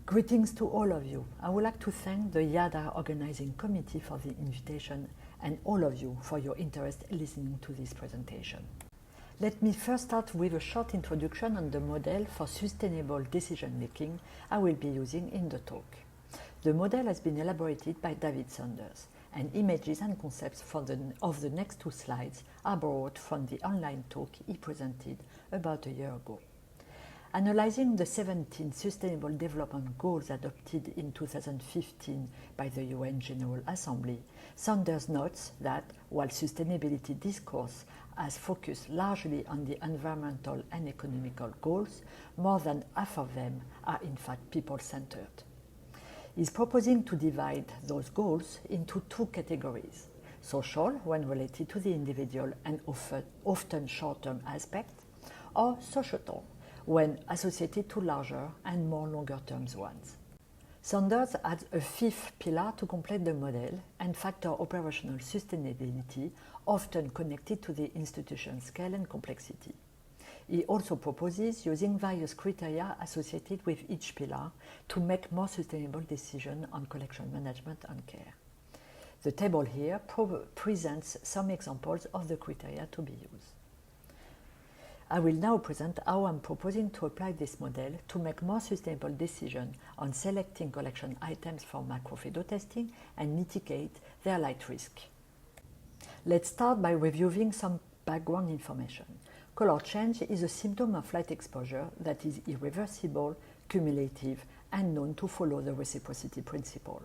Greetings to all of you. I would like to thank the YADA Organizing Committee for the invitation and all of you for your interest in listening to this presentation. Let me first start with a short introduction on the model for sustainable decision making I will be using in the talk. The model has been elaborated by David Saunders, and images and concepts of the next two slides are borrowed from the online talk he presented about a year ago. Analyzing the 17 Sustainable Development Goals adopted in 2015 by the UN General Assembly, Saunders notes that while sustainability discourse has focused largely on the environmental and economical goals, more than half of them are in fact people-centered. He is proposing to divide those goals into two categories: social, when related to the individual and often short-term aspects, or societal, when associated to larger and more longer-term ones. Saunders adds a fifth pillar to complete the model and factor operational sustainability, often connected to the institution scale and complexity. He also proposes using various criteria associated with each pillar to make more sustainable decisions on collection management and care. The table here presents some examples of the criteria to be used. I will now present how I'm proposing to apply this model to make more sustainable decisions on selecting collection items for microfading testing and mitigate their light risk. Let's start by reviewing some background information. Color change is a symptom of light exposure that is irreversible, cumulative, and known to follow the reciprocity principle.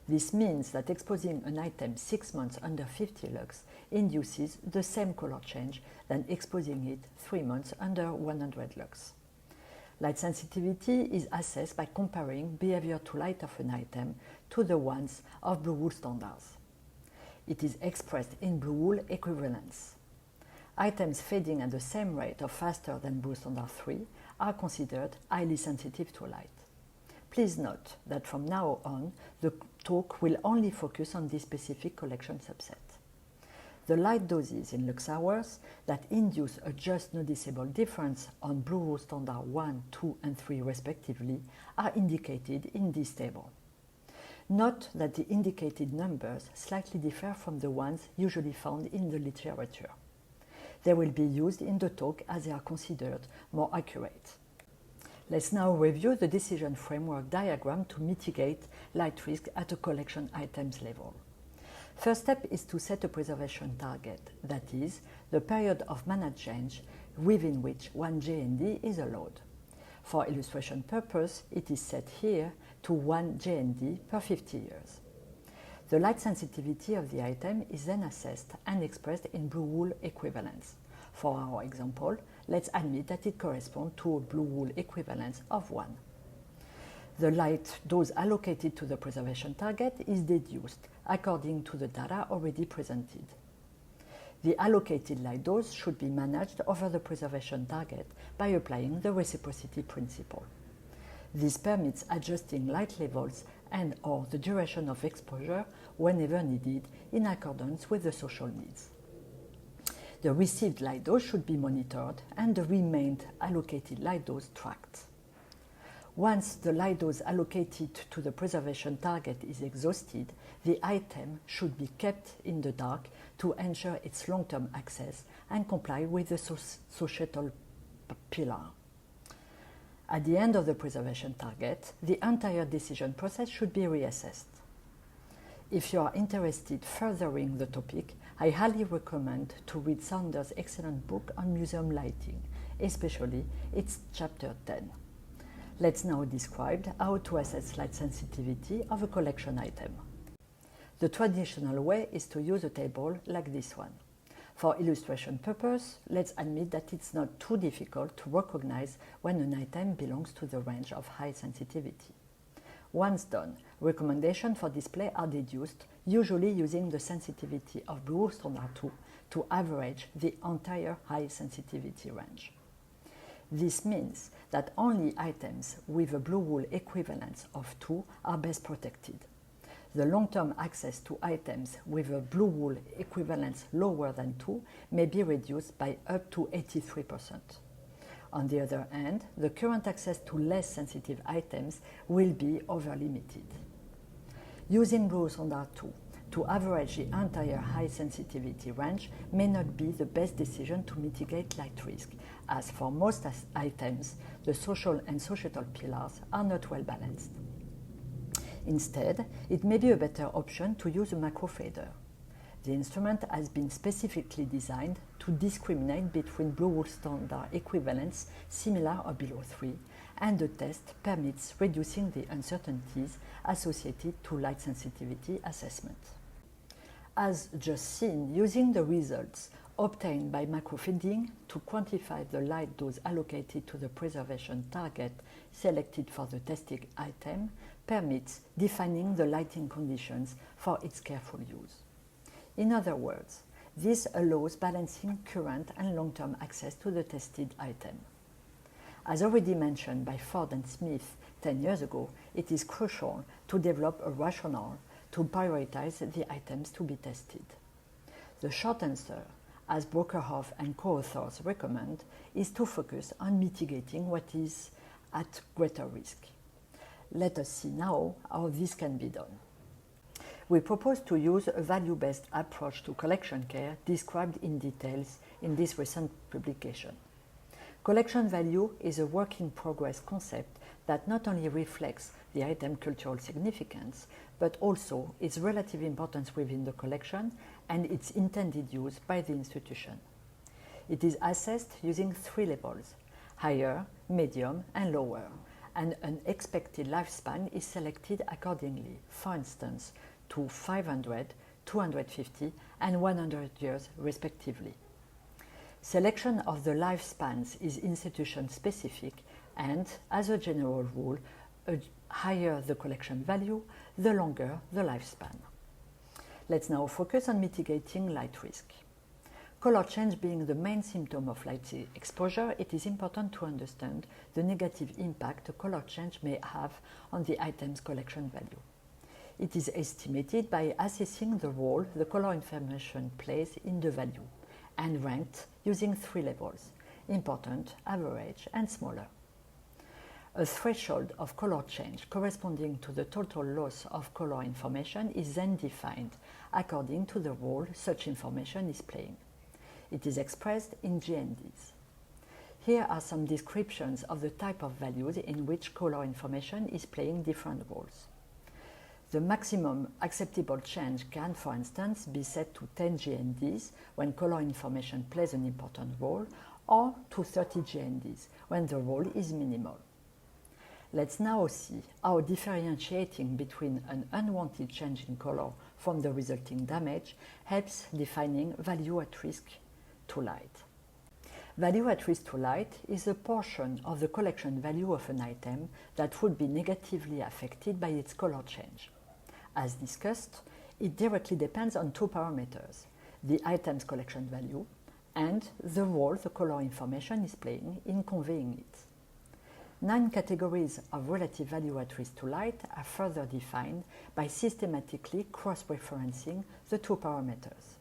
This means that exposing an item 6 months under 50 lux induces the same color change than exposing it 3 months under 100 lux. Light sensitivity is assessed by comparing behavior to light of an item to the ones of blue wool standards. It is expressed in blue wool equivalence. Items fading at the same rate or faster than blue standard 3 are considered highly sensitive to light. Please note that from now on, the talk will only focus on this specific collection subset. The light doses in lux hours that induce a just noticeable difference on blue wool standard 1, 2, and 3 respectively are indicated in this table. Note that the indicated numbers slightly differ from the ones usually found in the literature. They will be used in the talk as they are considered more accurate. Let's now review the decision framework diagram to mitigate light risk at a collection items level. First step is to set a preservation target, that is, the period of managed change within which 1 JND is allowed. For illustration purpose, it is set here to 1 JND per 50 years. The light sensitivity of the item is then assessed and expressed in blue wool equivalence. For our example, let's admit that it corresponds to a blue wool equivalence of 1. The light dose allocated to the preservation target is deduced according to the data already presented. The allocated light dose should be managed over the preservation target by applying the reciprocity principle. This permits adjusting light levels and/or the duration of exposure whenever needed in accordance with the social needs. The received light dose should be monitored and the remained allocated light dose tracked. Once the light dose allocated to the preservation target is exhausted, the item should be kept in the dark to ensure its long-term access and comply with the societal pillar. At the end of the preservation target, the entire decision process should be reassessed. If you are interested furthering the topic, I highly recommend to read Saunders' excellent book on museum lighting, especially its chapter 10. Let's now describe how to assess light sensitivity of a collection item. The traditional way is to use a table like this one. For illustration purpose, let's admit that it's not too difficult to recognize when an item belongs to the range of high sensitivity. Once done, recommendations for display are deduced, usually using the sensitivity of blue wool standard 2 to average the entire high sensitivity range. This means that only items with a blue wool equivalence of 2 are best protected. The long-term access to items with a blue wool equivalence lower than 2 may be reduced by up to 83%. On the other hand, the current access to less sensitive items will be over-limited. Using Standard 2 to average the entire high sensitivity range may not be the best decision to mitigate light risk, as for most items, the social and societal pillars are not well balanced. Instead, it may be a better option to use a microfader. The instrument has been specifically designed to discriminate between Blue Standard equivalents similar or below 3, and the test permits reducing the uncertainties associated to light sensitivity assessment. As just seen, using the results obtained by microfading to quantify the light dose allocated to the preservation target selected for the tested item permits defining the lighting conditions for its careful use. In other words, this allows balancing current and long-term access to the tested item. As already mentioned by Ford and Smith 10 years ago, it is crucial to develop a rationale to prioritize the items to be tested. The short answer, as Brokerhoff and co-authors recommend, is to focus on mitigating what is at greater risk. Let us see now how this can be done. We propose to use a value-based approach to collection care described in details in this recent publication. Collection value is a work-in-progress concept that not only reflects the item's cultural significance, but also its relative importance within the collection and its intended use by the institution. It is assessed using 3 levels: higher, medium, and lower, and an expected lifespan is selected accordingly, for instance, to 500, 250, and 100 years respectively. Selection of the lifespans is institution-specific, and, as a general rule, the higher the collection value, the longer the lifespan. Let's now focus on mitigating light risk. Color change being the main symptom of light exposure, it is important to understand the negative impact a color change may have on the item's collection value. It is estimated by assessing the role the color information plays in the value, and ranked using 3 levels: important, average, and smaller. A threshold of color change corresponding to the total loss of color information is then defined according to the role such information is playing. It is expressed in GNDs. Here are some descriptions of the type of values in which color information is playing different roles. The maximum acceptable change can, for instance, be set to 10 GNDs when color information plays an important role, or to 30 GNDs when the role is minimal. Let's now see how differentiating between an unwanted change in color from the resulting damage helps defining value at risk to light. Value at risk to light is a portion of the collection value of an item that would be negatively affected by its color change. As discussed, it directly depends on 2 parameters: the item's collection value and the role the color information is playing in conveying it. 9 categories of relative value at risk to light are further defined by systematically cross-referencing the 2 parameters.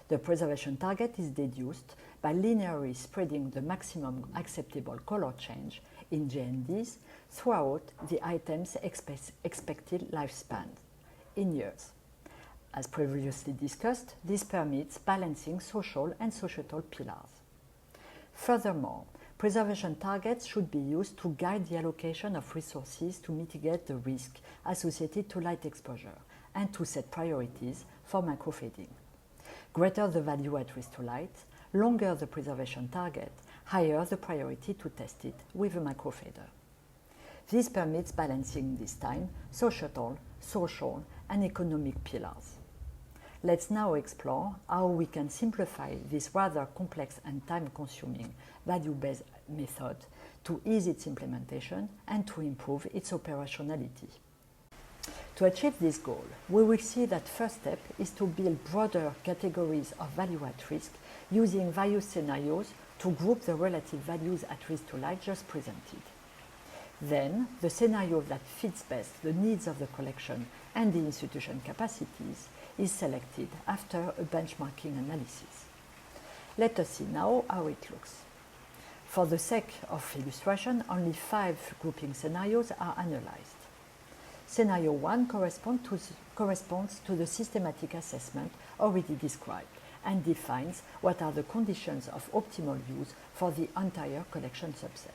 The preservation target is deduced by linearly spreading the maximum acceptable color change in GNDs throughout the item's expected lifespan in years. As previously discussed, this permits balancing social and societal pillars. Furthermore, preservation targets should be used to guide the allocation of resources to mitigate the risk associated to light exposure and to set priorities for microfading. Greater the value at risk to light, longer the preservation target, higher the priority to test it with a microfader. This permits balancing this time societal, social, and economic pillars. Let's now explore how we can simplify this rather complex and time-consuming value-based method to ease its implementation and to improve its operationality. To achieve this goal, we will see that first step is to build broader categories of value at risk using various scenarios to group the relative values at risk to light just presented. Then, the scenario that fits best the needs of the collection and the institution capacities is selected after a benchmarking analysis. Let us see now how it looks. For the sake of illustration, only 5 grouping scenarios are analyzed. Scenario 1 corresponds to the systematic assessment already described and defines what are the conditions of optimal use for the entire collection subset.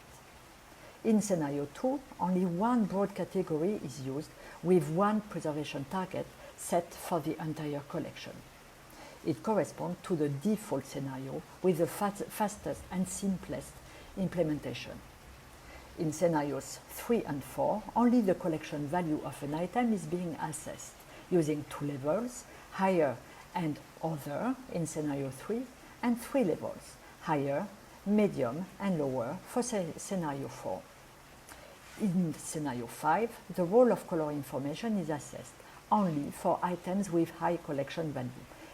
In Scenario 2, only one broad category is used with one preservation target set for the entire collection. It corresponds to the default scenario with the fastest and simplest implementation. In Scenarios 3 and 4, only the collection value of an item is being assessed using 2 levels, higher and other in Scenario 3, and 3 levels, higher, medium and lower for Scenario 4. In Scenario 5, the role of color information is assessed only for items with high collection value,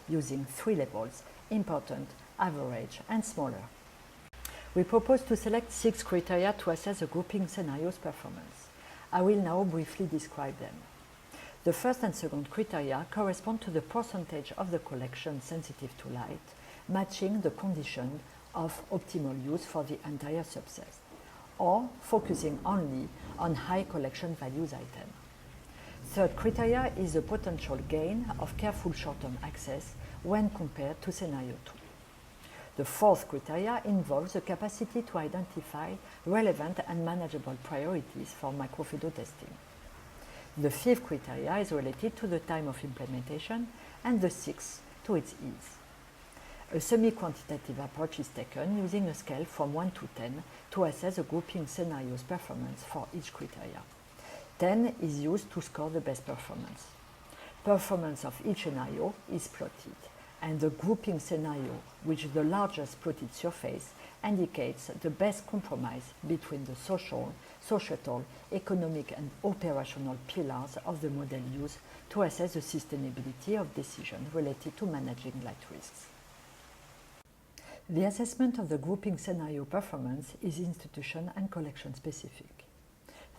using 3 levels, important, average and smaller. We propose to select 6 criteria to assess the grouping scenario's performance. I will now briefly describe them. The first and second criteria correspond to the percentage of the collection sensitive to light, matching the condition of optimal use for the entire subset, or focusing only on high collection values items. Third criteria is the potential gain of careful short-term access when compared to Scenario 2. The fourth criteria involves the capacity to identify relevant and manageable priorities for microfading testing. The fifth criteria is related to the time of implementation, and the sixth to its ease. A semi-quantitative approach is taken using a scale from 1 to 10 to assess the grouping scenario's performance for each criteria. 10 is used to score the best performance. Performance of each scenario is plotted, and the grouping scenario, which is the largest plotted surface, indicates the best compromise between the social, societal, economic and operational pillars of the model used to assess the sustainability of decisions related to managing light risks. The assessment of the grouping scenario performance is institution and collection specific.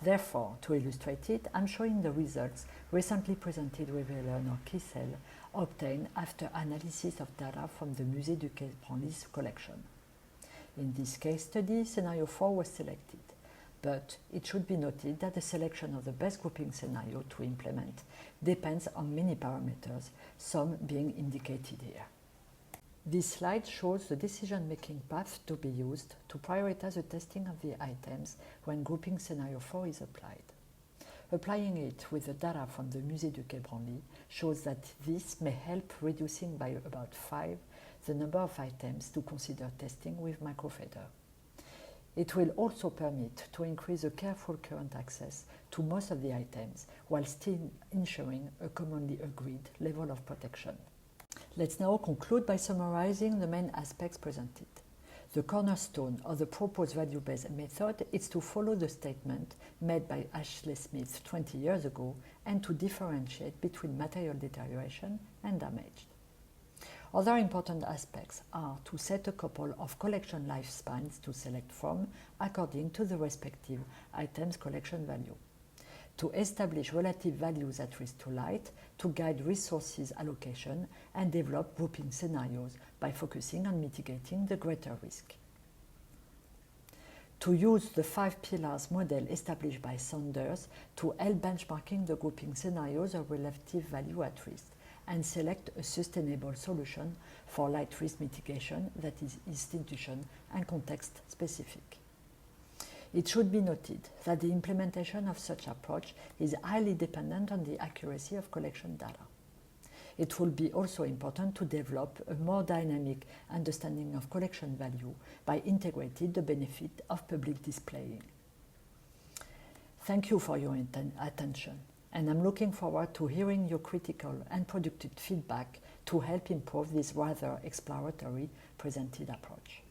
Therefore, to illustrate it, I'm showing the results recently presented with Eleanor Christel, obtained after analysis of data from the Musée du Quai Branly's collection. In this case study, Scenario 4 was selected, but it should be noted that the selection of the best grouping scenario to implement depends on many parameters, some being indicated here. This slide shows the decision-making path to be used to prioritize the testing of the items when grouping Scenario 4 is applied. Applying it with the data from the Musée du Quai Branly shows that this may help reducing by about 5 the number of items to consider testing with microfader. It will also permit to increase the careful current access to most of the items while still ensuring a commonly agreed level of protection. Let's now conclude by summarizing the main aspects presented. The cornerstone of the proposed value-based method is to follow the statement made by Ashley Smith 20 years ago and to differentiate between material deterioration and damage. Other important aspects are to set a couple of collection lifespans to select from according to the respective item's collection value, to establish relative values at risk to light, to guide resources allocation, and develop grouping scenarios by focusing on mitigating the greater risk. To use the 5 pillars model established by Saunders to help benchmarking the grouping scenarios of relative value at risk, and select a sustainable solution for light risk mitigation that is institution and context specific. It should be noted that the implementation of such approach is highly dependent on the accuracy of collection data. It will be also important to develop a more dynamic understanding of collection value by integrating the benefit of public displaying. Thank you for your attention, and I'm looking forward to hearing your critical and productive feedback to help improve this rather exploratory presented approach.